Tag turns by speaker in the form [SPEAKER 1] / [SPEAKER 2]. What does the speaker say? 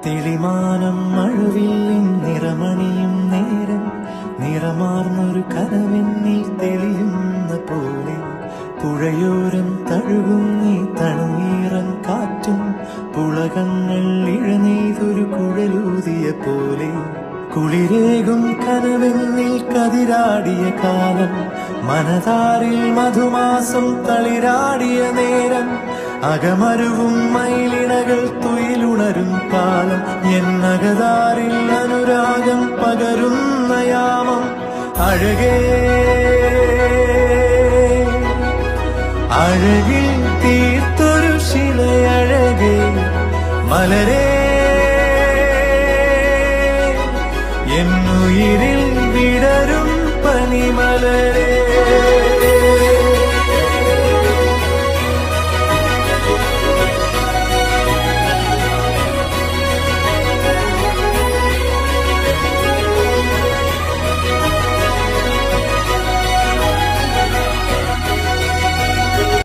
[SPEAKER 1] തെളിമാനം മഴവില്ലിൻ നിറമണിയും നേരം നിറമാർന്നൊരു കനവെന്നിൽ തെളിയുന്ന പോലെ പുഴയോരം തഴുകുന്നീ തണുനീറൻ കാറ്റും പുളകങ്ങൾ ഇഴനെയ്തൊരു കുഴലൂതിയ പോലെ കുളിരേകും കനവെന്നിൽ കതിരാടിയ കാലം മനതാരിൽ മധുമാസം തളിരാടിയ നേരം അകമരുവും മയിലിണകൾ തുയിലുണരും കാലം എന്നകതാരിൽ അനുരാഗം പകരുന്ന യാമം അഴകേ അഴകിൽ തീർത്തൊരു ശിലയഴകേ മലരേ എന്നുയിരിൽ വിടരും പനിമലരേ